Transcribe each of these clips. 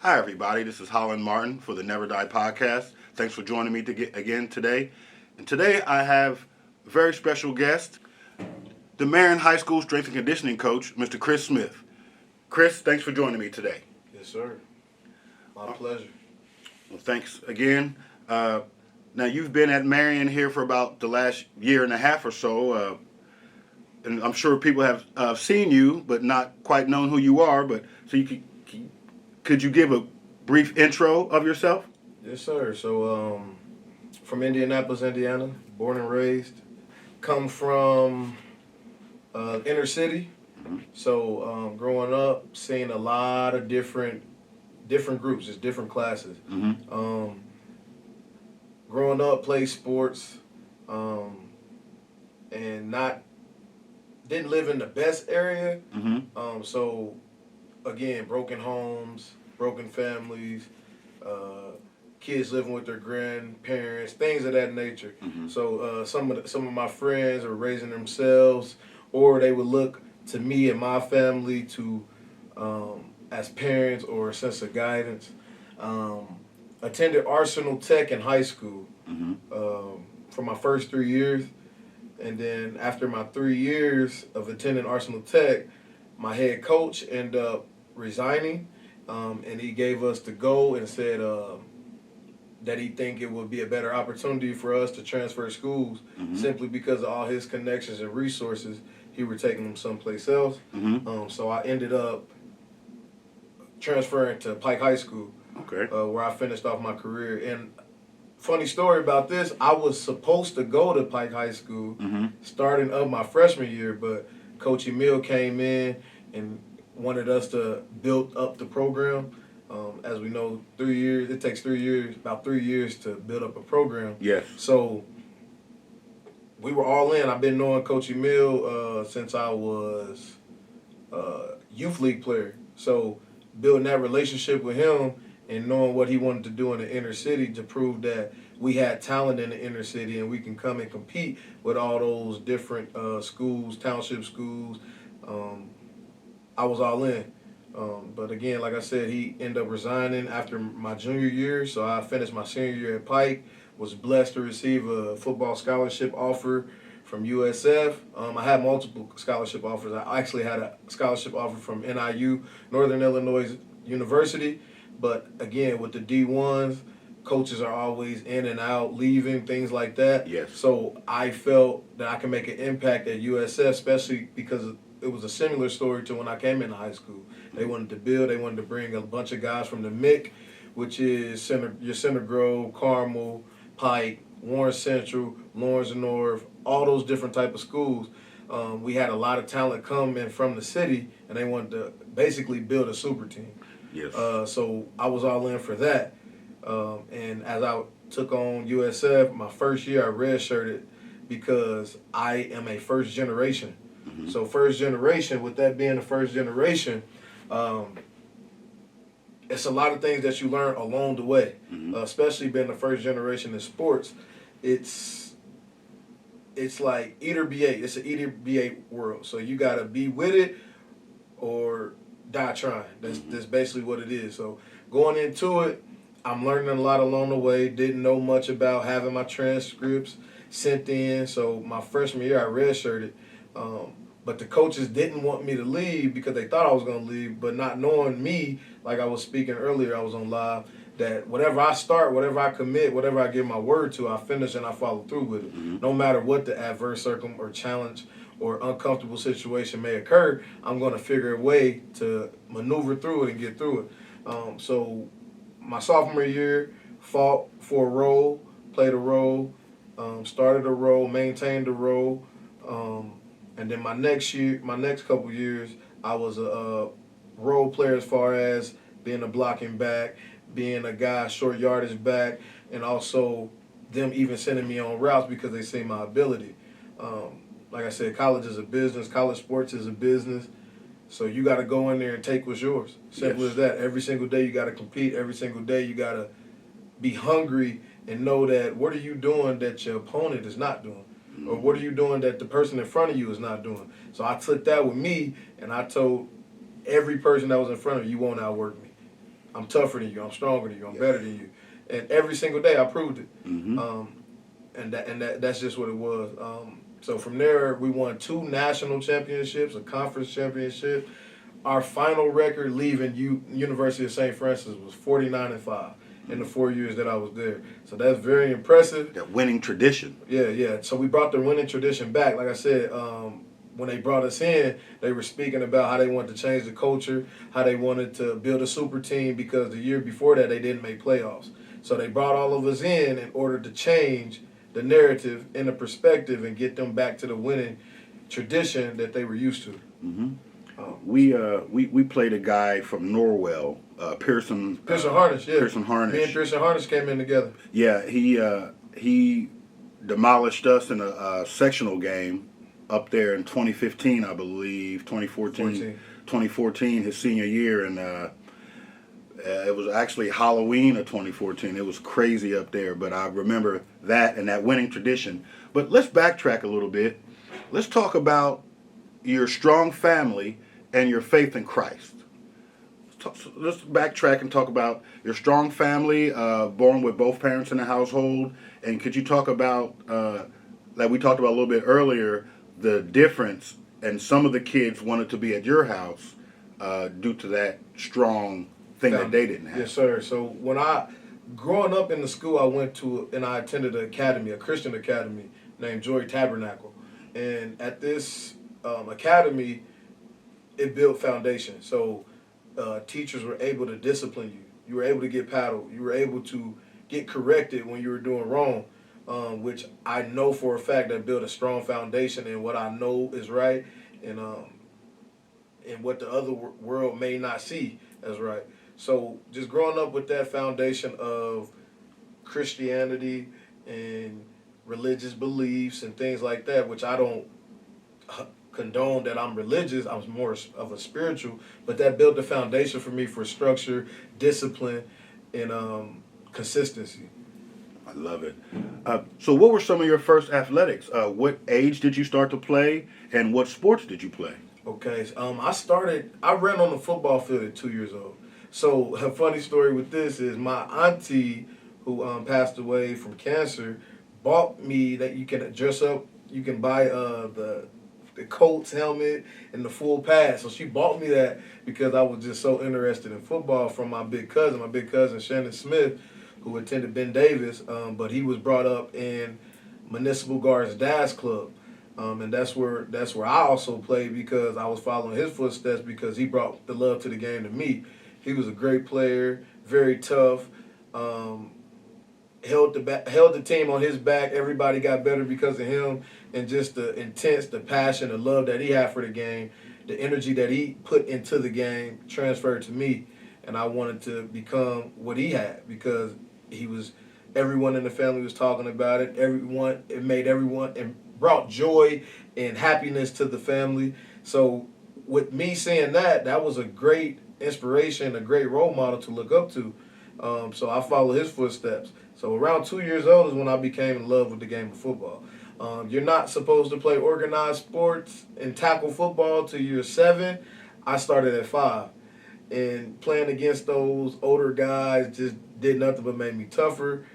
Hi, everybody. This is Holland Martin for the Never Die podcast. Thanks for joining me again today. And today I have a very special guest, the Marion High School strength and conditioning coach, Mr. Chris Smith. Chris, thanks for joining me today. Yes, sir. My pleasure. Well, thanks again. Now, you've been at Marion here for about the last year and a half or so, and I'm sure people have seen you, but not quite known who you are. But so could you give a brief intro of yourself? Yes, sir. So, from Indianapolis, Indiana, born and raised. Come from inner city. So, growing up, seeing a lot of different groups, just different classes. Growing up, played sports, and didn't live in the best area. So, again, broken homes, broken families, kids living with their grandparents, things of that nature. So some of my friends are raising themselves, or they would look to me and my family to as parents or a sense of guidance. Attended Arsenal Tech in high school for my first 3 years, and then after my 3 years of attending Arsenal Tech, my head coach ended up resigning, and he gave us the go and said that he think it would be a better opportunity for us to transfer schools simply because of all his connections and resources. He were taking them someplace else. So I ended up transferring to Pike High School, where I finished off my career. And funny story about this, I was supposed to go to Pike High School starting up my freshman year, but Coach Emil came in and wanted us to build up the program. As we know, 3 years, it takes 3 years, about 3 years to build up a program. Yes. So we were all in. I've been knowing Coach Emil since I was a youth league player. So building that relationship with him and knowing what he wanted to do in the inner city to prove that we had talent in the inner city and we can come and compete with all those different schools, township schools. I was all in. But again, like I said, he ended up resigning after my junior year. So I finished my senior year at Pike, was blessed to receive a football scholarship offer from USF. I had multiple scholarship offers. I actually had a scholarship offer from NIU, Northern Illinois University. But again, with the D1s, coaches are always in and out, leaving, things like that. Yes. So I felt that I could make an impact at USF, especially because it was a similar story to when I came into high school. They wanted to build. They wanted to bring a bunch of guys from the MIC, which is Center Grove, Carmel, Pike, Warren Central, Lawrence North, all those different type of schools. We had a lot of talent coming from the city, and they wanted to basically build a super team. Yes. So I was all in for that. And as I took on USF, my first year I redshirted because I am a first generation. So first generation, with that being the first generation, it's a lot of things that you learn along the way, especially being the first generation in sports. It's like eat or be ate. It's an eat or be ate world. So you got to be with it or die trying. That's basically what it is. So going into it, I'm learning a lot along the way. Didn't know much about having my transcripts sent in. So my freshman year, I redshirted. But the coaches didn't want me to leave because they thought I was going to leave, but not knowing me, like I was speaking earlier, I was on live, that whatever I start, whatever I commit, whatever I give my word to, I finish and I follow through with it. No matter what the adverse or challenge or uncomfortable situation may occur, I'm going to figure a way to maneuver through it and get through it. So my sophomore year, fought for a role, played a role, started a role, maintained a role. And then my next couple years, I was a role player as far as being a blocking back, being a guy short yardage back, and also them even sending me on routes because they see my ability. Like I said, college is a business. College sports is a business. So you got to go in there and take what's yours. Simple as that. Every single day you got to compete. Every single day you got to be hungry and know that what are you doing that your opponent is not doing? Or what are you doing that the person in front of you is not doing? So I took that with me, and I told every person that was in front of me, you won't outwork me. I'm tougher than you. I'm stronger than you. I'm Yes. better than you. And every single day I proved it. Mm-hmm. That's just what it was. So from there, we won 2 national championships, a conference championship. Our final record leaving University of St. Francis was 49-5 in the 4 years that I was there. So that's very impressive. That winning tradition. Yeah. So we brought the winning tradition back. Like I said, when they brought us in, they were speaking about how they wanted to change the culture, how they wanted to build a super team because the year before that they didn't make playoffs. So they brought all of us in order to change the narrative and the perspective and get them back to the winning tradition that they were used to. Mm-hmm. We played a guy from Norwell, Pearson. Pearson Harnish, yeah. Pearson Harnish. Me and Pearson Harnish came in together. Yeah, he demolished us in a sectional game up there in 2015, I believe, 2014, his senior year, and it was actually Halloween of 2014. It was crazy up there, but I remember that and that winning tradition. But let's backtrack a little bit. Let's talk about your strong family and your faith in Christ. Let's backtrack and talk about your strong family, born with both parents in the household. And could you talk about, like we talked about a little bit earlier, the difference, and some of the kids wanted to be at your house due to that strong thing that they didn't have. Yes, sir. So growing up in the school I went to, and I attended an academy, a Christian academy named Joy Tabernacle. And at this academy, it built foundation. So teachers were able to discipline you. You were able to get paddled. You were able to get corrected when you were doing wrong, which I know for a fact that built a strong foundation in what I know is right and what the other world may not see as right. So just growing up with that foundation of Christianity and religious beliefs and things like that, which I don't condone that I'm religious. I was more of a spiritual, but that built the foundation for me for structure, discipline, and consistency. I love it. So what were some of your first athletics? What age did you start to play, and what sports did you play? Okay, I ran on the football field at 2 years old. So a funny story with this is my auntie, who passed away from cancer, bought me that you can dress up, you can buy the Colts helmet and the full pass. So she bought me that because I was just so interested in football from my big cousin Shannon Smith, who attended Ben Davis, but he was brought up in Municipal Guards Dash Club. And that's where I also played because I was following his footsteps because he brought the love to the game to me. He was a great player, very tough, held the team on his back. Everybody got better because of him, and just the passion, the love that he had for the game, the energy that he put into the game transferred to me, and I wanted to become what he had because everyone in the family was talking about it. It made everyone and brought joy and happiness to the family. So with me seeing that was a great inspiration, a great role model to look up to. So I followed his footsteps. So around 2 years old is when I became in love with the game of football. You're not supposed to play organized sports and tackle football till you're 7. I started at 5. And playing against those older guys just did nothing but made me tougher,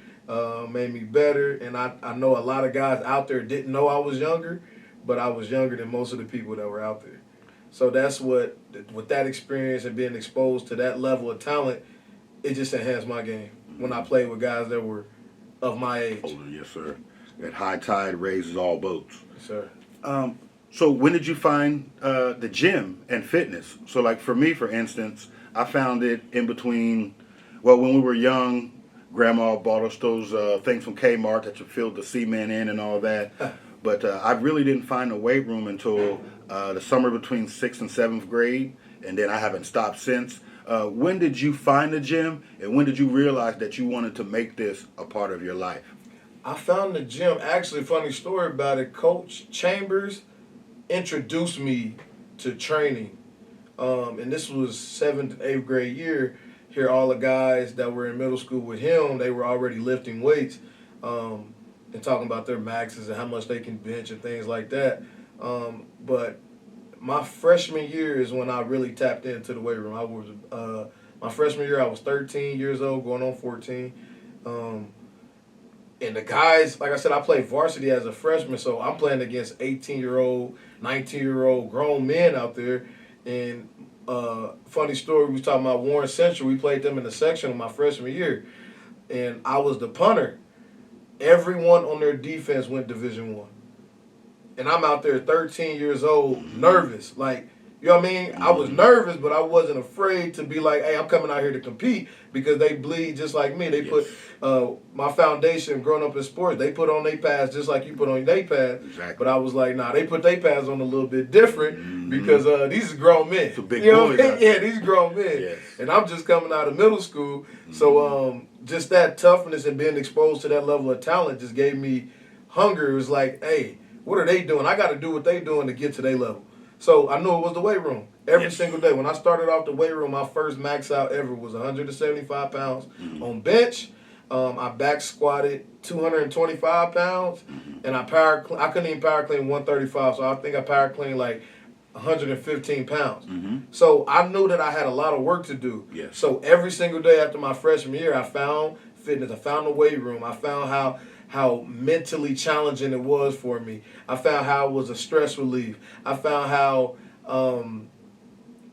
made me better. And I know a lot of guys out there didn't know I was younger, but I was younger than most of the people that were out there. So that's with that experience and being exposed to that level of talent, it just enhanced my game when I played with guys that were of my age. Older, yes, sir. That high tide raises all boats. Yes, sir. So when did you find the gym and fitness? So like for me, for instance, I found it in between, well, when we were young, Grandma bought us those things from Kmart that you filled the cement in and all that. But I really didn't find a weight room until the summer between 6th and 7th grade, and then I haven't stopped since. When did you find the gym, and when did you realize that you wanted to make this a part of your life? I found the gym. Actually, funny story about it. Coach Chambers introduced me to training, and this was 7th, 8th grade year. Here, all the guys that were in middle school with him, they were already lifting weights and talking about their maxes and how much they can bench and things like that. But my freshman year is when I really tapped into the weight room. My freshman year, I was 13 years old, going on 14. And the guys, like I said, I played varsity as a freshman, so I'm playing against 18-year-old, 19-year-old grown men out there. And funny story, we was talking about Warren Central. We played them in the section my freshman year, and I was the punter. Everyone on their defense went Division I. And I'm out there 13 years old, nervous. Like, you know what I mean? I was nervous, but I wasn't afraid to be like, hey, I'm coming out here to compete because they bleed just like me. They put my foundation growing up in sports, they put on their pads just like you put on their pads. Exactly. But I was like, nah, they put their pads on a little bit different because these are grown men. Some big you know boys what I mean? out Yeah, there. these grown men. Yes. And I'm just coming out of middle school. So just that toughness and being exposed to that level of talent just gave me hunger. It was like, hey, what are they doing? I got to do what they doing to get to their level. So I knew it was the weight room every single day. When I started off the weight room, my first max out ever was 175 pounds on bench. I back squatted 225 pounds, and I couldn't even power clean 135. So I think I power clean like 115 pounds. So I knew that I had a lot of work to do. Yes. So every single day after my freshman year, I found fitness. I found the weight room. I found how mentally challenging it was for me. I found how it was a stress relief. I found how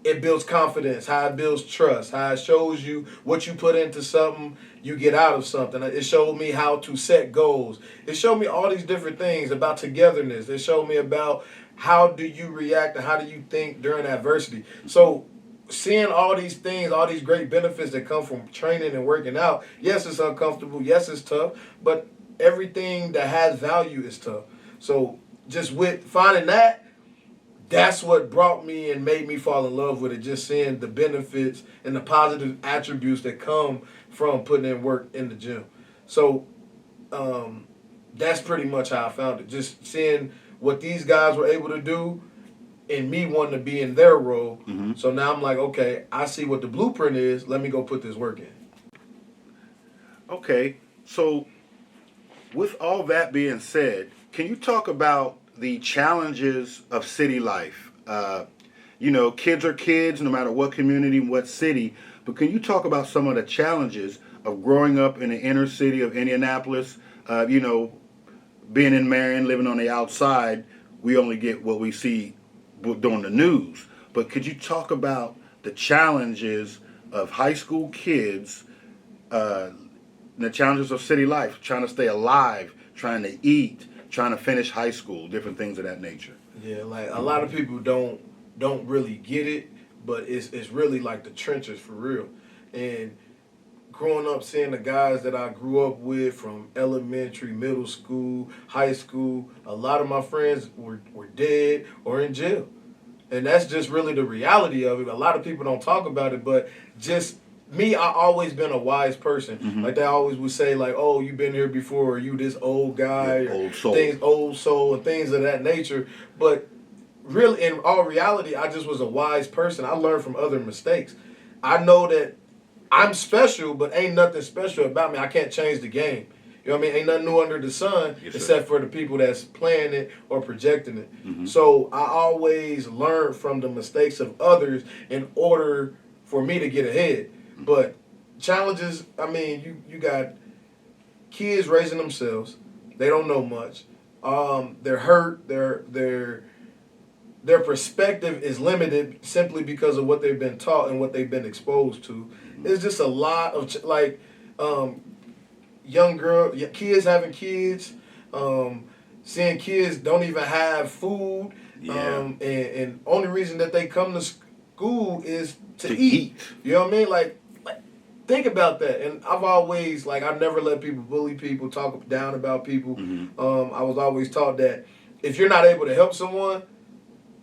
it builds confidence, how it builds trust, how it shows you what you put into something, you get out of something. It showed me how to set goals. It showed me all these different things about togetherness. It showed me about how do you react and how do you think during adversity. So seeing all these things, all these great benefits that come from training and working out, yes, it's uncomfortable, yes, it's tough, but everything that has value is tough. So just with finding that, that's what brought me and made me fall in love with it, just seeing the benefits and the positive attributes that come from putting in work in the gym. So that's pretty much how I found it. Just seeing what these guys were able to do and me wanting to be in their role. So now I'm like, okay, I see what the blueprint is. Let me go put this work in. Okay, so with all that being said, can you talk about the challenges of city life? Kids are kids no matter what community, what city, but can you talk about some of the challenges of growing up in the inner city of Indianapolis? Being in Marion, living on the outside, we only get what we see during the news. But could you talk about the challenges of high school kids, the challenges of city life, trying to stay alive, trying to eat, trying to finish high school, different things of that nature? Yeah, like a lot of people don't really get it, but it's really like the trenches for real. And growing up, seeing the guys that I grew up with from elementary, middle school, high school, a lot of my friends were dead or in jail. And that's just really the reality of it. A lot of people don't talk about it, but just me, I always been a wise person. Like they always would say, like, "Oh, you've been here before," or "You this old guy," Yeah, or old soul, and things of that nature. But really, in all reality, I just was a wise person. I learned from other mistakes. I know that I'm special, but ain't nothing special about me. I can't change the game. You know what I mean? Ain't nothing new under the sun except for the people that's playing it or projecting it. So I always learn from the mistakes of others in order for me to get ahead. But challenges, I mean, you got kids raising themselves. They don't know much. They're hurt. Their perspective is limited simply because of what they've been taught and what they've been exposed to. It's just a lot of kids having kids, seeing kids don't even have food, and only reason that they come to school is to eat. You know what I mean? Like, think about that. And I've always, I never let people bully people, talk down about people. I was always taught that if you're not able to help someone,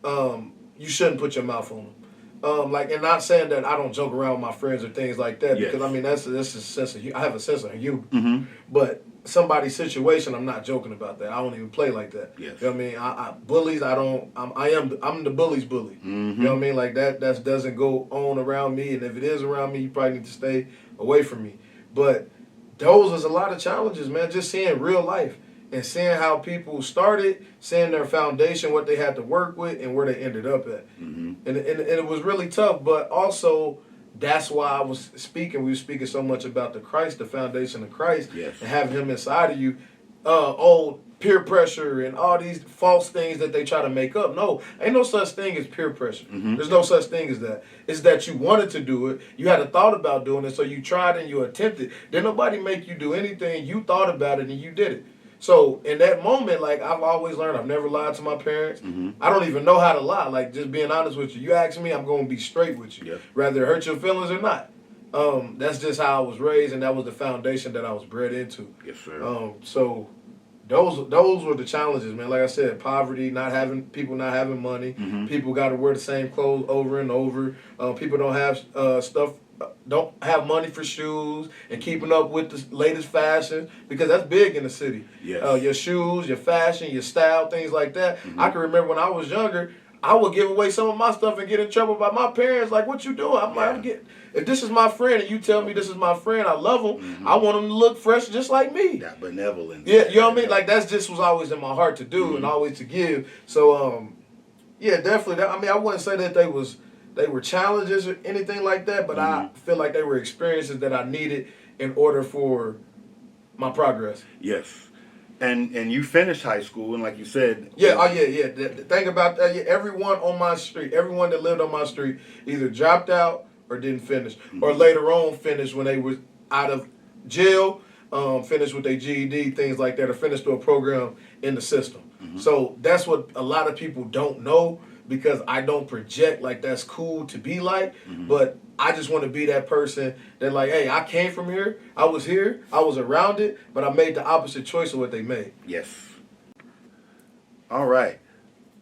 you shouldn't put your mouth on them. And not saying that I don't joke around with my friends or things like that, because I mean that's a sense of I have a sense of humor. But somebody's situation, I'm not joking about that. I don't even play like that. Yes. You know what I mean? I bullies, I'm the bully's bully. You know what I mean? Like that doesn't go on around me, and if it is around me, you probably need to stay away from me. But those was a lot of challenges, man. Just seeing real life and seeing how people started, seeing their foundation, what they had to work with, and where they ended up at. And it was really tough, but also that's why I was speaking. We were speaking so much about the Christ, the foundation of Christ, Yes. and having Him inside of you. Old peer pressure and all these false things that they try to make up. No, ain't no such thing as peer pressure. Mm-hmm. There's no such thing as that. It's that you wanted to do it. You had a thought about doing it, so you tried and you attempted. Did nobody make you do anything? You thought about it and you did it. So in that moment, like I've always learned, I've never lied to my parents. Mm-hmm. I don't even know how to lie. Like just being honest with you. You ask me, I'm going to be straight with you, Yep. whether it hurt your feelings or not. That's just how I was raised, and that was the foundation that I was bred into. Yes, sir. So those were the challenges, man. Like I said, poverty, not having money. Mm-hmm. People got to wear the same clothes over and over. People don't have stuff. Don't have money for shoes and keeping up with the latest fashion, because that's big in the city. Yes. Your shoes, your fashion, your style, things like that. Mm-hmm. I can remember when I was younger, I would give away some of my stuff and get in trouble by my parents. Like, what you doing? I'm like, if this is my friend and you tell me this is my friend, I love him. Mm-hmm. I want him to look fresh just like me. That benevolence. Yeah, you know what I mean? Like, that's just was always in my heart to do and always to give. So, yeah, definitely. I wouldn't say that they were challenges or anything like that, but I feel like they were experiences that I needed in order for my progress. Yes. And you finished high school, and like you said... Yeah, The thing about that, everyone on my street, everyone that lived on my street either dropped out or didn't finish, or later on finished when they were out of jail, finished with their GED, things like that, or finished through a program in the system. Mm-hmm. So that's what a lot of people don't know, because I don't project like that's cool to be like, but I just want to be that person that like, hey, I came from here, I was around it, but I made the opposite choice of what they made. Yes. All right.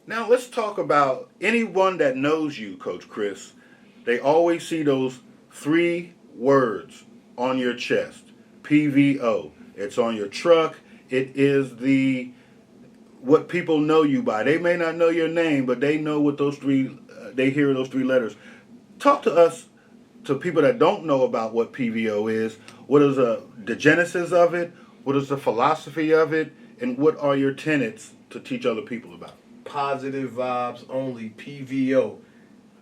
Now let's talk about anyone that knows you, Coach Chris. They always see those 3 words on your chest, PVO. It's on your truck. It is what people know you by. They may not know your name, but they know what those 3, they hear those 3 letters. Talk to us, to people that don't know about what PVO is. What is the genesis of it? What is the philosophy of it? And what are your tenets to teach other people about? Positive vibes only, PVO.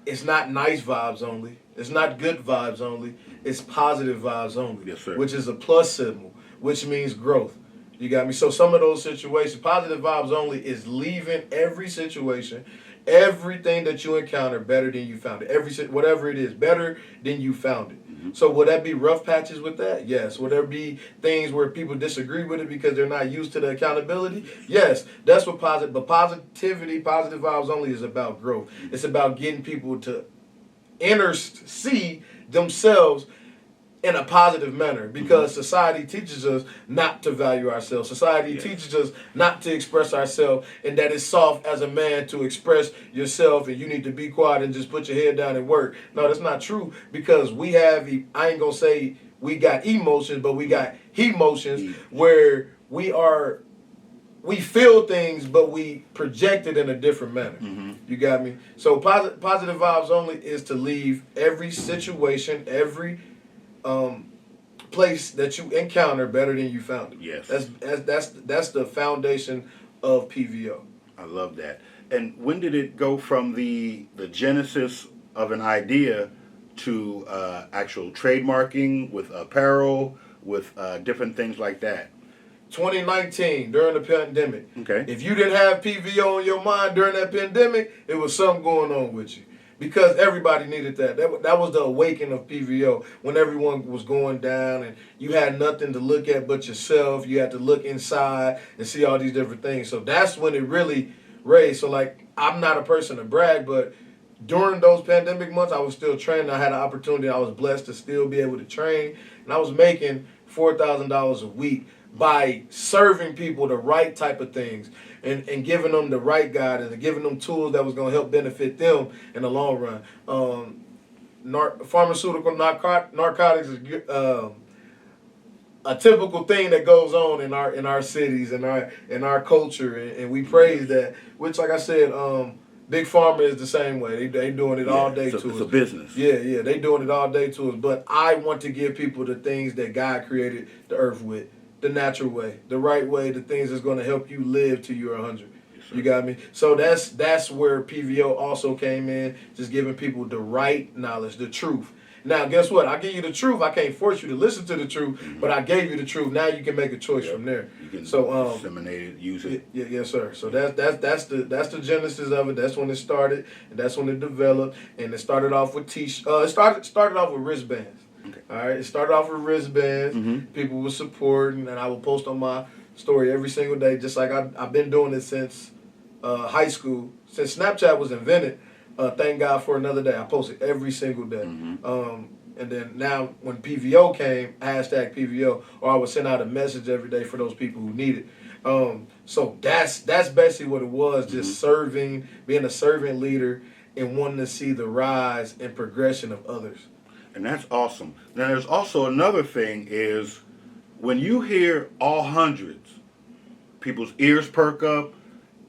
It's not nice vibes only. It's not good vibes only. It's positive vibes only. Yes, sir. Which is a plus symbol, which means growth. You got me? So some of those situations, positive vibes only is leaving every situation, everything that you encounter better than you found it. Whatever it is, better than you found it. Mm-hmm. So would that be rough patches with that? Yes. Would there be things where people disagree with it because they're not used to the accountability? Yes. That's what positive vibes only is about growth. It's about getting people to see themselves in a positive manner, because society teaches us not to value ourselves. Society teaches us not to express ourselves, and that it's soft as a man to express yourself and you need to be quiet and just put your head down and work. No, that's not true, because we have, I ain't gonna say we got emotions, but we got emotions where we feel things, but we project it in a different manner. Mm-hmm. You got me? So positive vibes only is to leave every situation, every place that you encounter better than you found it. Yes. That's the foundation of PVO. I love that. And when did it go from the genesis of an idea to actual trademarking with apparel, with different things like that? 2019, during the pandemic. Okay. If you didn't have PVO in your mind during that pandemic, it was something going on with you. Because everybody needed that. That was the awakening of PVO, when everyone was going down and you had nothing to look at but yourself. You had to look inside and see all these different things. So that's when it really raised. So, like, I'm not a person to brag, but during those pandemic months, I was still training. I had an opportunity. I was blessed to still be able to train. And I was making $4,000 a week by serving people the right type of things and giving them the right guidance and giving them tools that was going to help benefit them in the long run. Pharmaceutical narcotics is a typical thing that goes on in our cities and in our culture, and we praise that. Which, like I said, Big Pharma is the same way. They doing it all day to us. It's a business. Yeah, they doing it all day to us. But I want to give people the things that God created the earth with. The natural way, the right way, the things that's going to help you live till you're 100. Yes, you got me? So that's where PVO also came in, just giving people the right knowledge, the truth. Now, guess what? I give you the truth. I can't force you to listen to the truth, but I gave you the truth. Now you can make a choice from there. You can so disseminate it, use it. Yes, sir. So that's the genesis of it. That's when it started, and that's when it developed. And it started off with it started off with wristbands. Okay. All right. It started off with wristbands. People would support, and I would post on my story every single day, just like I've been doing it since high school, since Snapchat was invented. Thank God for another day. I posted every single day. And then now when PVO came, hashtag PVO, or I would send out a message every day for those people who need it. So that's basically what it was, just serving, being a servant leader, and wanting to see the rise and progression of others. And that's awesome. Now there's also another thing is when you hear all hundreds, people's ears perk up,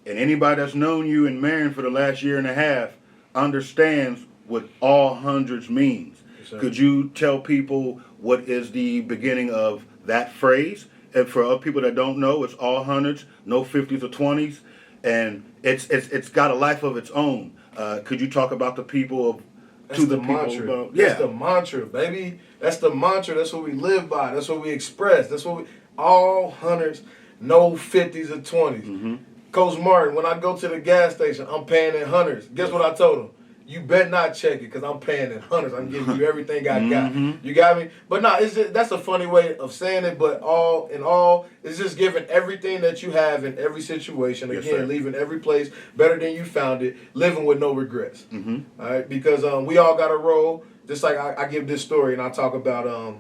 and anybody that's known you in Marion for the last year and a half understands what all hundreds means. Yes, could you tell people what is the beginning of that phrase? And for other people that don't know, it's all hundreds, no 50s or 20s, and it's got a life of its own. Could you talk about the people That's the mantra. That's the mantra, baby. That's the mantra. That's what we live by. That's what we express. That's what we all hundreds, no 50s or 20s. Coach Martin, when I go to the gas station, I'm paying in hundreds. Guess what I told him? You bet not check it because I'm paying in hundreds. I'm giving you everything I got. You got me? But no, that's a funny way of saying it, but all in all, it's just giving everything that you have in every situation. Again, leaving every place better than you found it, living with no regrets. All right? Because we all got a role. Just like I give this story and I talk about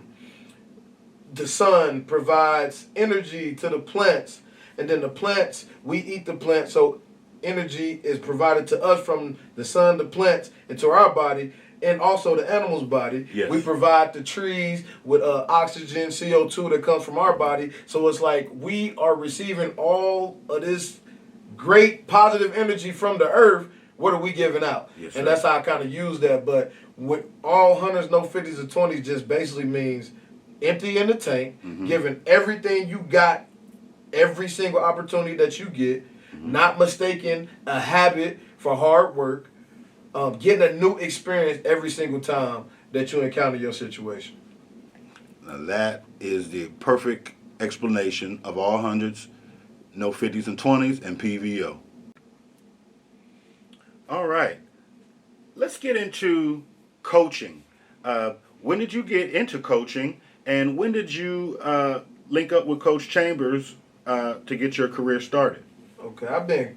the sun provides energy to the plants, and then the plants, we eat the plants, so energy is provided to us from the sun, the plants, into our body, and also the animal's body. Yes. We provide the trees with oxygen, CO2 that comes from our body. So it's like we are receiving all of this great positive energy from the earth. What are we giving out? Yes, and that's how I kind of use that. But with all hundreds, no 50s or 20s just basically means empty in the tank, giving everything you got, every single opportunity that you get, not mistaking a habit for hard work, getting a new experience every single time that you encounter your situation. Now that is the perfect explanation of all hundreds, no 50s and 20s, and PVO. All right. Let's get into coaching. When did you get into coaching, and when did you link up with Coach Chambers to get your career started? Okay,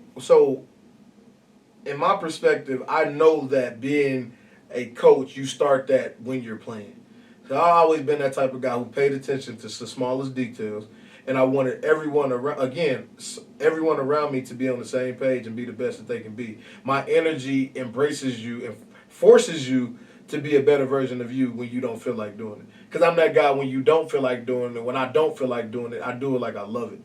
in my perspective, I know that being a coach, you start that when you're playing. So I've always been that type of guy who paid attention to the smallest details, and I wanted everyone around me to be on the same page and be the best that they can be. My energy embraces you and forces you to be a better version of you when you don't feel like doing it. Because I'm that guy when you don't feel like doing it. When I don't feel like doing it, I do it like I love it.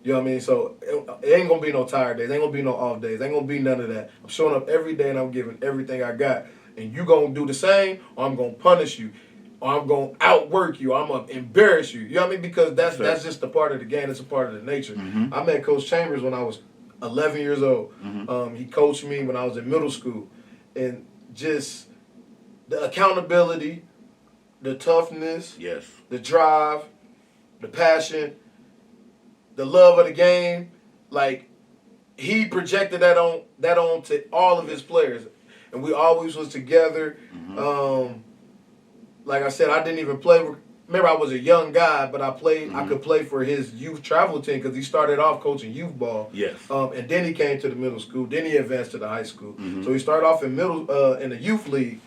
You know what I mean? So it ain't going to be no tired days. Ain't going to be no off days. Ain't going to be none of that. I'm showing up every day and I'm giving everything I got. And you going to do the same, or I'm going to punish you, or I'm going to outwork you, or I'm going to embarrass you. You know what I mean? Because that's just a part of the game. It's a part of the nature. I met Coach Chambers when I was 11 years old. He coached me when I was in middle school. And just the accountability, the toughness, the drive, the passion, the love of the game, like he projected that on to all of his players, and we always was together. Like I said, I didn't even play. Remember, I was a young guy, but I played. I could play for his youth travel team because he started off coaching youth ball. And then he came to the middle school. Then he advanced to the high school. So he started off in in the youth league.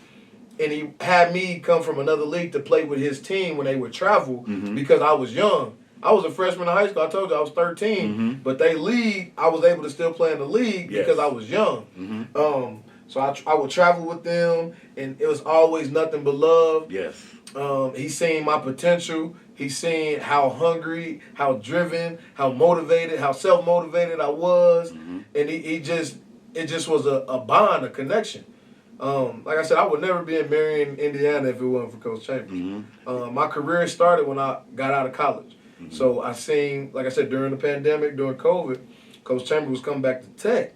And he had me come from another league to play with his team when they would travel because I was young. I was a freshman in high school. I told you I was 13. But they league, I was able to still play in the league because I was young. So I would travel with them, and it was always nothing but love. He seen my potential. He seen how hungry, how driven, how motivated, how self-motivated I was. And it just was a bond, a connection. Like I said, I would never be in Marion, Indiana if it wasn't for Coach Chambers. My career started when I got out of college. So I seen, like I said, during the pandemic, during COVID, Coach Chambers was coming back to Tech.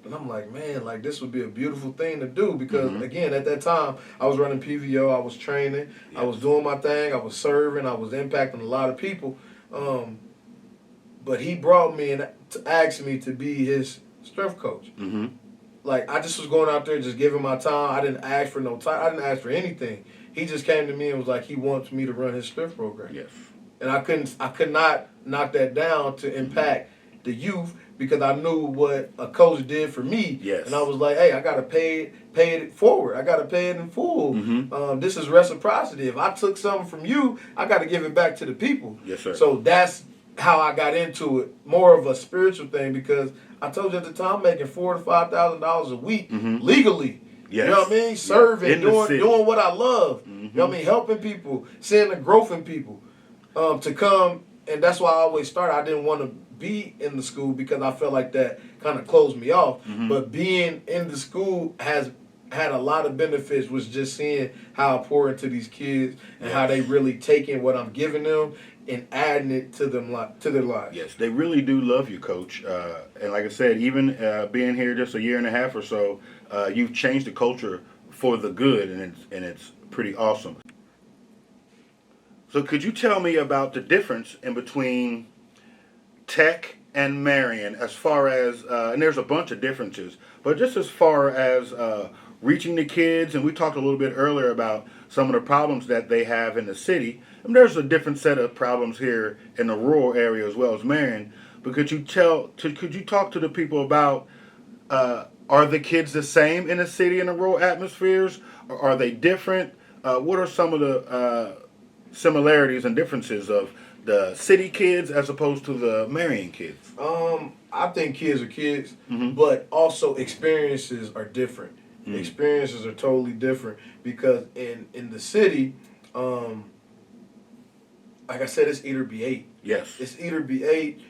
And I'm like, man, like this would be a beautiful thing to do because again, at that time, I was running PVO, I was training, I was doing my thing, I was serving, I was impacting a lot of people. But he brought me and asked me to be his strength coach. Like I just was going out there, just giving my time. I didn't ask for no time. I didn't ask for anything. He just came to me and was like, he wants me to run his strength program. Yes. And I could not knock that down to impact the youth because I knew what a coach did for me. Yes. And I was like, hey, I gotta pay it forward. I gotta pay it in full. This is reciprocity. If I took something from you, I gotta give it back to the people. Yes, sir. So that's how I got into it. More of a spiritual thing because I told you at the time I'm making $4,000 to $5,000 a week legally. Yes. You know what I mean? Serving, doing what I love. You know what I mean? Helping people, seeing the growth in people. To come, and that's why I always started. I didn't want to be in the school because I felt like that kind of closed me off. But being in the school has had a lot of benefits, was just seeing how I pour into these kids and how they really taking what I'm giving them and adding it to them to their lives. Yes, they really do love you, Coach. And like I said, even being here just a year and a half or so, you've changed the culture for the good, and it's pretty awesome. So could you tell me about the difference in between Tech and Marion as far as, and there's a bunch of differences, but just as far as reaching the kids, and we talked a little bit earlier about some of the problems that they have in the city, and there's a different set of problems here in the rural area as well as Marion, but could you talk to the people about, are the kids the same in the city and the rural atmospheres, or are they different? What are some of the similarities and differences of the city kids as opposed to the Marion kids? I think kids are kids, but also experiences are different. Experiences are totally different because in the city, like I said, it's either be 8. Yes. It's either be 8,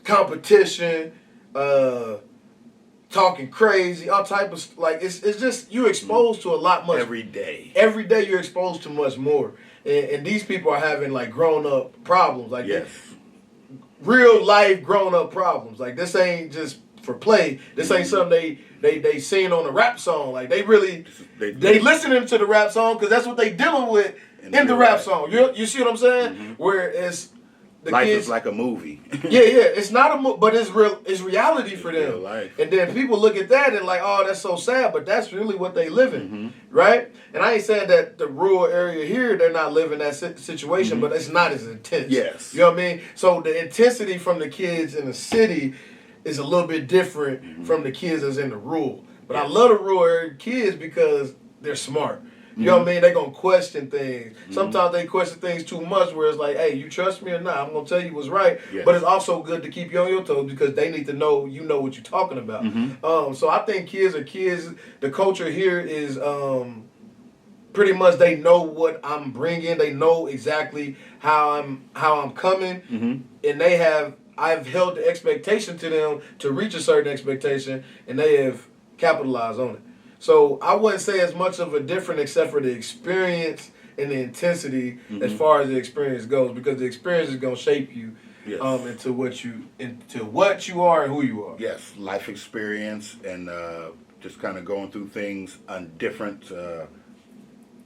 competition, talking crazy, all type of like it's just you exposed to a lot much every day. Every day you're exposed to much more, and these people are having like grown up problems, like real life grown up problems. Like this ain't just for play. This ain't something they sing on a rap song. Like they really they listening to the rap song because that's what they dealing with in the rap song. You see what I'm saying? Where it's the life kids, is like a movie. yeah, it's not a movie, but it's real. It's reality for them. Real life. And then people look at that and like, oh, that's so sad, but that's really what they live in, right? And I ain't saying that the rural area here they're not living that situation, but it's not as intense. Yes, you know what I mean. So the intensity from the kids in the city is a little bit different from the kids that's in the rural. But I love the rural area kids because they're smart. You know what I mean? They're going to question things. Sometimes they question things too much where it's like, hey, you trust me or not? I'm going to tell you what's right. Yes. But it's also good to keep you on your toes because they need to know you know what you're talking about. So I think kids are kids. The culture here is pretty much they know what I'm bringing. They know exactly how I'm coming. And I've held the expectation to them to reach a certain expectation, and they have capitalized on it. So I wouldn't say as much of a difference except for the experience and the intensity as far as the experience goes, because the experience is going to shape you into what you are and who you are. Yes, life experience and just kind of going through things on different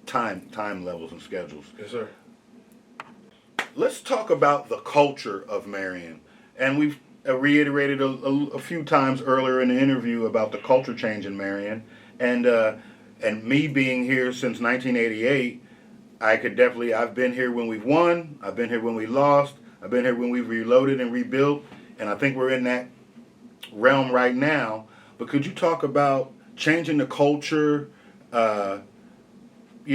time levels and schedules. Yes, sir. Let's talk about the culture of Marion. And we've reiterated a few times earlier in the interview about the culture change in Marion. And me being here since 1988, I've been here when we've won, I've been here when we lost, I've been here when we've reloaded and rebuilt, and I think we're in that realm right now. But could you talk about changing the culture, in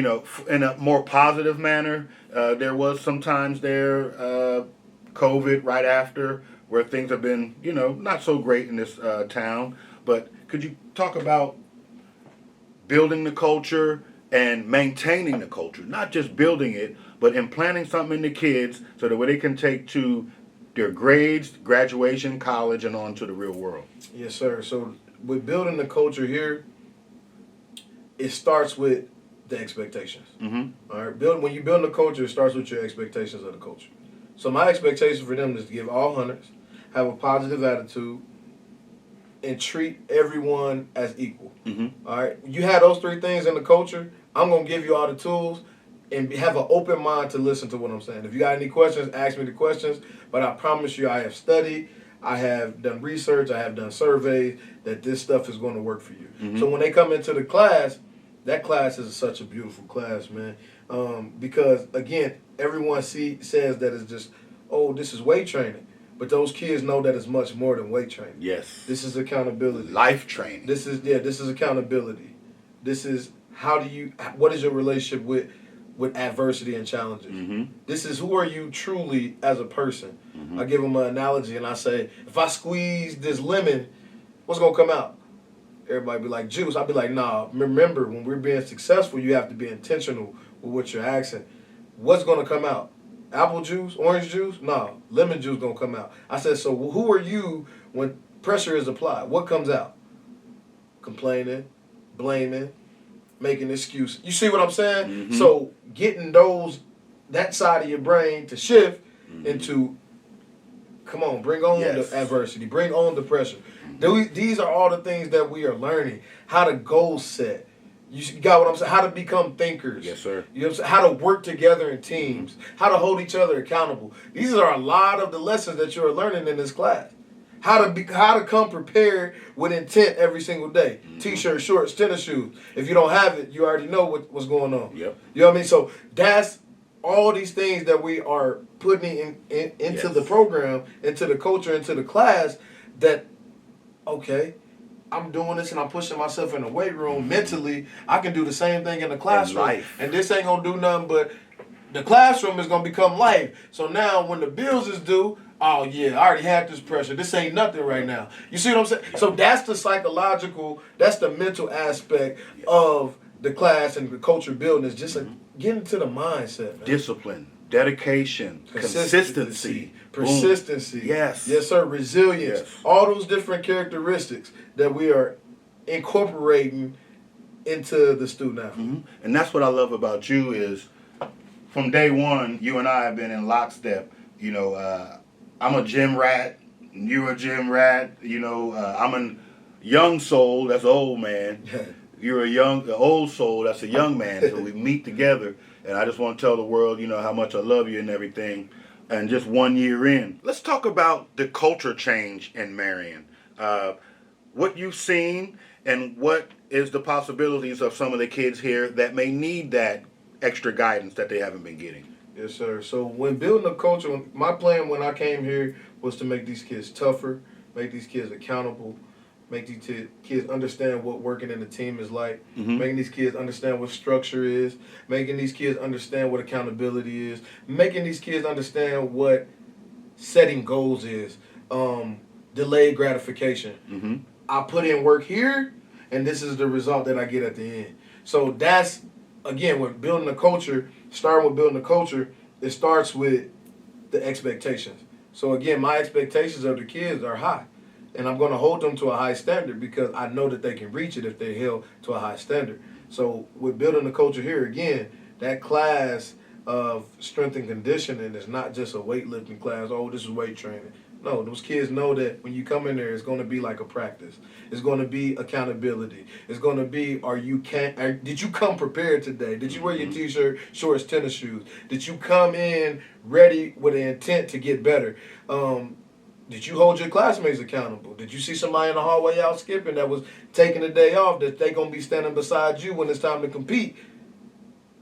a more positive manner? There was sometimes COVID right after, where things have been, not so great in this town. But could you talk about building the culture and maintaining the culture, not just building it, but implanting something in the kids so that they can take to their grades, graduation, college, and on to the real world? Yes, sir. So with building the culture here, it starts with the expectations. All right, when you build a culture, it starts with your expectations of the culture. So my expectation for them is to give all hundreds, have a positive attitude, and treat everyone as equal. Mm-hmm. All right, you have those three things in the culture. I'm gonna give you all the tools, and have an open mind to listen to what I'm saying. If you got any questions, ask me the questions. But I promise you, I have studied, I have done research, I have done surveys that this stuff is going to work for you. Mm-hmm. So when they come into the class, that class is such a beautiful class, man. Because again, everyone says that it's just, oh, this is weight training. But those kids know that it's much more than weight training. Yes. This is accountability. Life training. This is accountability. This is what is your relationship with adversity and challenges. Mm-hmm. This is who are you truly as a person. Mm-hmm. I give them an analogy and I say, if I squeeze this lemon, what's going to come out? Everybody be like, juice. I'll be like, nah, remember, when we're being successful, you have to be intentional with what you're asking. What's going to come out? Apple juice, orange juice? No, lemon juice going to come out. I said, so who are you when pressure is applied? What comes out? Complaining, blaming, making excuses. You see what I'm saying? Mm-hmm. So getting that side of your brain to shift into, come on, bring on the adversity, bring on the pressure. These are all the things that we are learning. How to goal set. You got what I'm saying? How to become thinkers. Yes, sir. You know what I'm saying? How to work together in teams. How to hold each other accountable. These are a lot of the lessons that you're learning in this class. How to come prepared with intent every single day. Mm-hmm. T-shirt, shorts, tennis shoes. If you don't have it, you already know what's going on. Yep. You know what I mean? So that's all these things that we are putting into the program, into the culture, into the class that, okay, I'm doing this and I'm pushing myself in the weight room mentally. I can do the same thing in the classroom. And this ain't going to do nothing but the classroom is going to become life. So now when the bills is due, oh yeah, I already had this pressure. This ain't nothing right now. You see what I'm saying? So that's the psychological, that's the mental aspect of the class and the culture building is just getting to the mindset, man. Discipline, dedication, consistency, persistence. Yes. Yes, sir. Resilience. Yes. All those different characteristics that we are incorporating into the student athlete. Mm-hmm. And that's what I love about you is from day one, you and I have been in lockstep. You know, I'm a gym rat. You're a gym rat. You know, I'm a young soul. That's an old man. You're an old soul. That's a young man. So we meet together. And I just want to tell the world, you know, how much I love you and everything. And just 1 year in, let's talk about the culture change in Marion. What you've seen and what is the possibilities of some of the kids here that may need that extra guidance that they haven't been getting. Yes, sir. So when building a culture, my plan when I came here was to make these kids tougher, make these kids accountable, make these kids understand what working in a team is like, making these kids understand what structure is, making these kids understand what accountability is, making these kids understand what setting goals is, delayed gratification. I put in work here, and this is the result that I get at the end. So that's, again, with building a culture, starting with building a culture, it starts with the expectations. So again, my expectations of the kids are high. And I'm going to hold them to a high standard because I know that they can reach it if they're held to a high standard. So with building the culture here, again, that class of strength and conditioning is not just a weightlifting class. Oh, this is weight training. No, those kids know that when you come in there, it's going to be like a practice. It's going to be accountability. It's going to be, did you come prepared today? Did you wear your T-shirt, shorts, tennis shoes? Did you come in ready with an intent to get better? Did you hold your classmates accountable? Did you see somebody in the hallway out skipping that was taking a day off that they going to be standing beside you when it's time to compete?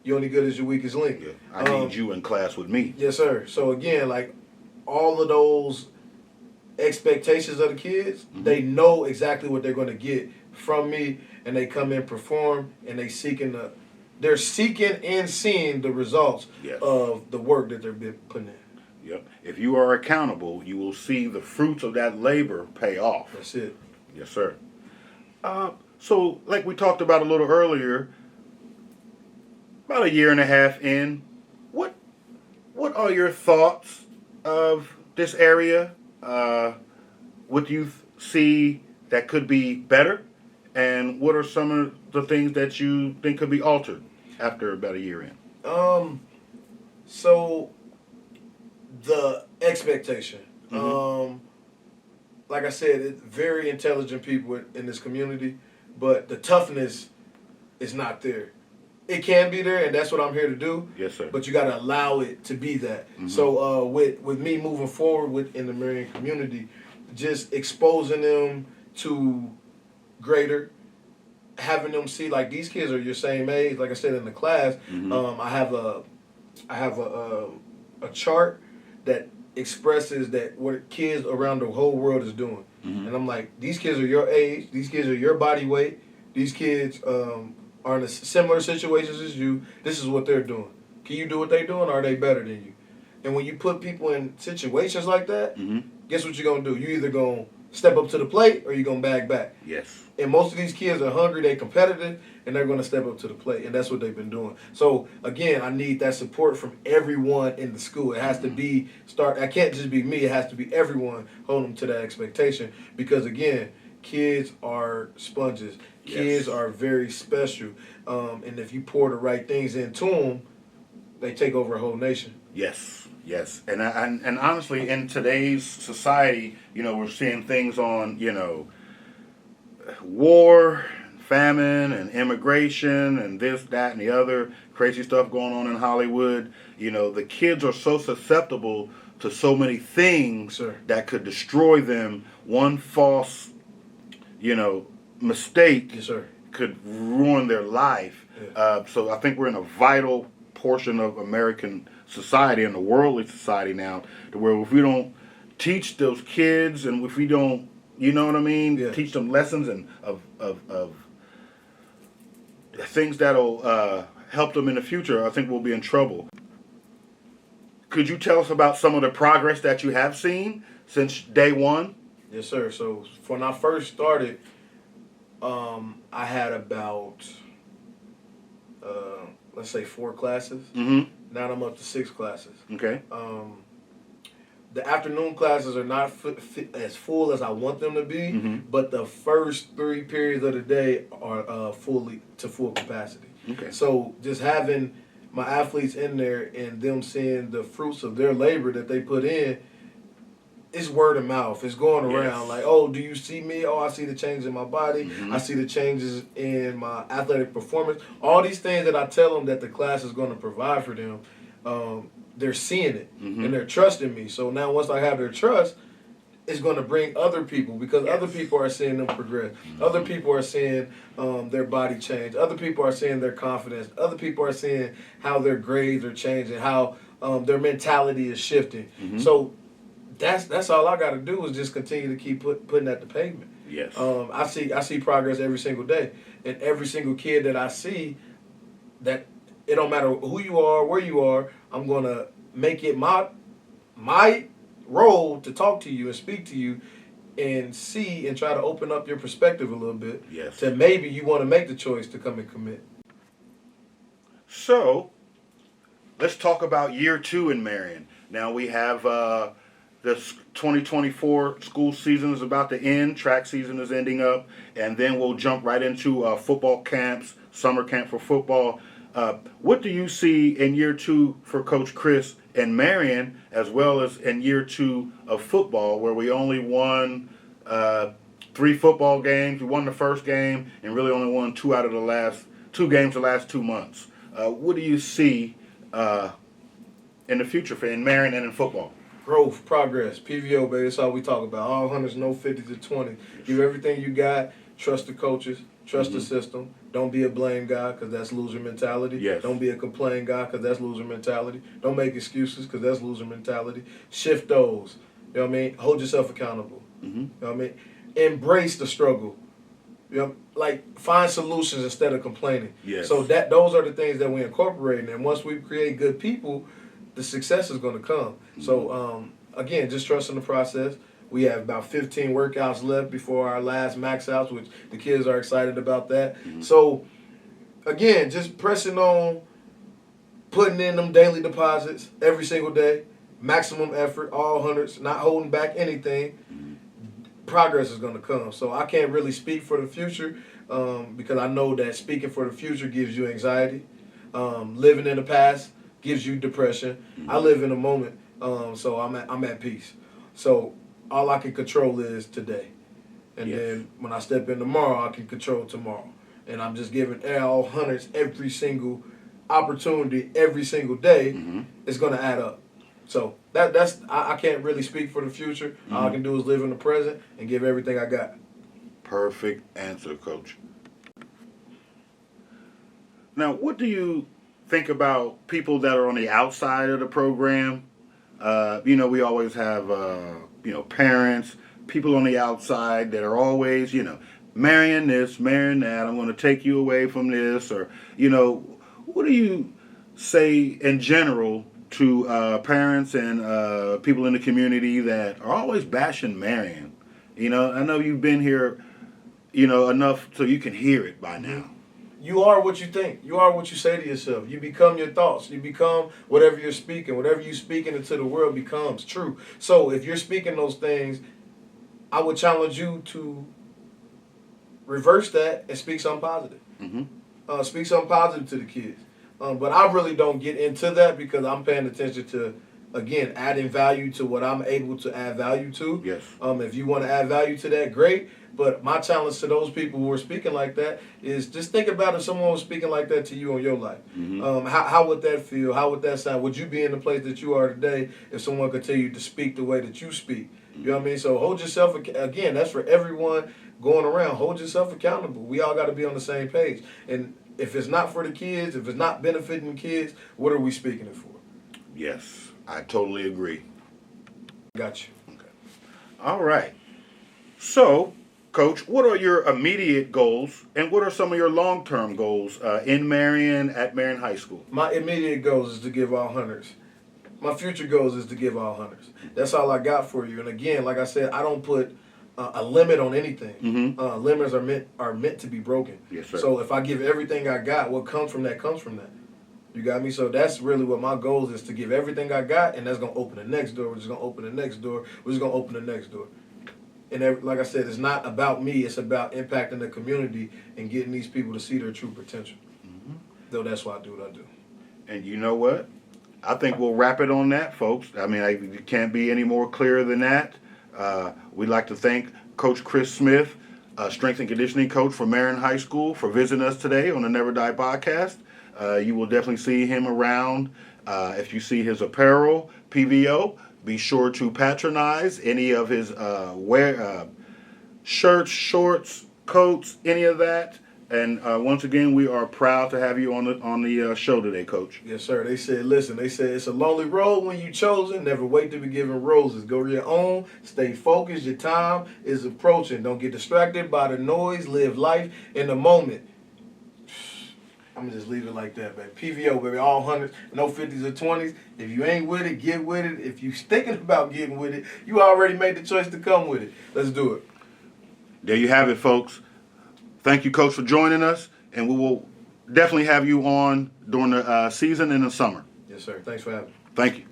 You're only good as your weakest link. Yeah, I need you in class with me. Yes, sir. So again, like all of those expectations of the kids, they know exactly what they're going to get from me, and they come in, perform, and they're seeking and seeing the results of the work that they're putting in. Yep. If you are accountable, you will see the fruits of that labor pay off. That's it. Yes, sir. So, like we talked about a little earlier, about a year and a half in, what are your thoughts of this area? What do you see that could be better? And what are some of the things that you think could be altered after about a year in? So the expectation. like I said, it's very intelligent people in this community, but the toughness is not there. It can be there, and that's what I'm here to do. Yes, sir. But you got to allow it to be that. Mm-hmm. So with me moving forward in the Marion community, just exposing them to greater, having them see like these kids are your same age. Like I said in the class, Mm-hmm. I have a chart that expresses that what kids around the whole world is doing, Mm-hmm. and I'm like, these kids are your age, these kids are your body weight, these kids are in a similar situations as you. This is what they're doing. Can you do what they're doing, or are they better than you? And when you put people in situations like that, Mm-hmm. guess what you're gonna do? You either gonna step up to the plate or you're gonna bag back. Yes. And most of these kids are hungry, they're competitive, and they're going to step up to the plate. And that's what they've been doing. So, again, I need that support from everyone in the school. It has to be, it can't just be me. It has to be everyone holding them to that expectation. Because, again, kids are sponges. Kids Yes. are very special. And if you pour the right things into them, they take over a whole nation. Yes, yes, and honestly, in today's society, we're seeing things on, war, famine, and immigration, and this, that, and the other crazy stuff going on in Hollywood. The kids are so susceptible to so many things Sure. that could destroy them. One false, mistake Yes, sir. could ruin their life. Yeah. So I think we're in a vital portion of American society and the worldly society now, to where if we don't teach those kids, and if we don't, you know what I mean, Yeah. teach them lessons and of things that'll help them in the future, I think we'll be in trouble. Could you tell us about some of the progress that you have seen since day one? Yes, sir. So when I first started, I had about, let's say 4 classes. Mm-hmm. Now I'm up to 6 classes. Okay. The afternoon classes are not as full as I want them to be, Mm-hmm. but the first 3 periods of the day are fully to full capacity. Okay. So just having my athletes in there and them seeing the fruits of their labor that they put in, it's word of mouth. It's going around. Yes. Like, oh, do you see me? Oh, I see the change in my body. Mm-hmm. I see the changes in my athletic performance. All these things that I tell them that the class is going to provide for them, they're seeing it, Mm-hmm. and they're trusting me. So now once I have their trust, it's going to bring other people, because Yes. other people are seeing them progress. Mm-hmm. Other people are seeing their body change. Other people are seeing their confidence. Other people are seeing how their grades are changing, how their mentality is shifting. Mm-hmm. So that's all I got to do is just continue to keep putting at the pavement. Yes. I see progress every single day, and every single kid that I see, that it don't matter who you are, where you are, I'm gonna make it my role to talk to you and speak to you, and see and try to open up your perspective a little bit. Yes. To maybe you want to make the choice to come and commit. So, let's talk about year 2 in Marion. Now we have this 2024 school season is about to end. Track season is ending up, and then we'll jump right into football camps, summer camp for football. What do you see in year 2 for Coach Chris in Marion, as well as in year 2 of football, where we only won 3 football games? We won the first game and really only won 2 out of the last 2 games the last 2 months. What do you see in the future for in Marion and in football? Growth, progress, PVO, baby. That's all we talk about. All 100s, no 50 to 20. Give everything you got. Trust the coaches. Trust the system. Don't be a blame guy, because that's loser mentality. Yes. Don't be a complain guy, because that's loser mentality. Don't make excuses, because that's loser mentality. Shift those. You know what I mean? Hold yourself accountable. Mm-hmm. You know what I mean? Embrace the struggle. You know, like, find solutions instead of complaining. Yes. So those are the things that we incorporate. And once we create good people, the success is going to come. Mm-hmm. So, again, just trust in the process. We have about 15 workouts left before our last max outs, which the kids are excited about that. Mm-hmm. So, again, just pressing on, putting in them daily deposits every single day, maximum effort, all 100s, not holding back anything. Mm-hmm. Progress is going to come. So I can't really speak for the future, because I know that speaking for the future gives you anxiety. Living in the past gives you depression. Mm-hmm. I live in the moment, so I'm at peace. So all I can control is today. And Yes. then when I step in tomorrow, I can control tomorrow. And I'm just giving all hundreds every single opportunity, every single day. Mm-hmm. It's going to add up. So that's I can't really speak for the future. Mm-hmm. All I can do is live in the present and give everything I got. Perfect answer, Coach. Now, what do you think about people that are on the outside of the program? We always have, parents, people on the outside that are always, marrying this, marrying that. I'm going to take you away from this. Or, what do you say in general to parents and people in the community that are always bashing marrying? I know you've been here, enough so you can hear it by now. You are what you think. You are what you say to yourself. You become your thoughts. You become whatever you're speaking. Whatever you're speaking into the world becomes true. So if you're speaking those things, I would challenge you to reverse that and speak something positive. Mm-hmm. Speak something positive to the kids. But I really don't get into that because I'm paying attention to, again, adding value to what I'm able to add value to. Yes. If you want to add value to that, great. But my challenge to those people who are speaking like that is just think about if someone was speaking like that to you in your life. Mm-hmm. How would that feel? How would that sound? Would you be in the place that you are today if someone could tell you to speak the way that you speak? You know what I mean? So hold yourself, again, that's for everyone going around. Hold yourself accountable. We all got to be on the same page. And if it's not for the kids, if it's not benefiting the kids, what are we speaking it for? Yes, I totally agree. Got you. Okay. All right. So, Coach, what are your immediate goals and what are some of your long-term goals in Marion at Marion High School? My immediate goals is to give all hundreds. My future goals is to give all hundreds. That's all I got for you. And again, like I said, I don't put a limit on anything. Mm-hmm. Limits are meant to be broken. Yes, sir. So if I give everything I got, what comes from that comes from that. You got me? So that's really what my goal is, to give everything I got, and that's going to open the next door. We're just going to open the next door. We're just going to open the next door. And like I said, it's not about me. It's about impacting the community and getting these people to see their true potential. Mm-hmm. Though that's why I do what I do. And you know what? I think we'll wrap it on that, folks. I mean, it can't be any more clear than that. We'd like to thank Coach Chris Smith, strength and conditioning coach for Marion High School, for visiting us today on the Never Die podcast. You will definitely see him around. If you see his apparel, PVO, be sure to patronize any of his shirts, shorts, coats, any of that. And once again, we are proud to have you on the show today, Coach. Yes, sir. They said, listen, it's a lonely road when you chosen. Never wait to be given roses. Go your own. Stay focused. Your time is approaching. Don't get distracted by the noise. Live life in the moment. I'm going to just leave it like that, baby. PVO, baby. All hundreds, no 50s or 20s. If you ain't with it, get with it. If you thinking about getting with it, you already made the choice to come with it. Let's do it. There you have it, folks. Thank you, Coach, for joining us, and we will definitely have you on during the season in the summer. Yes, sir. Thanks for having me. Thank you.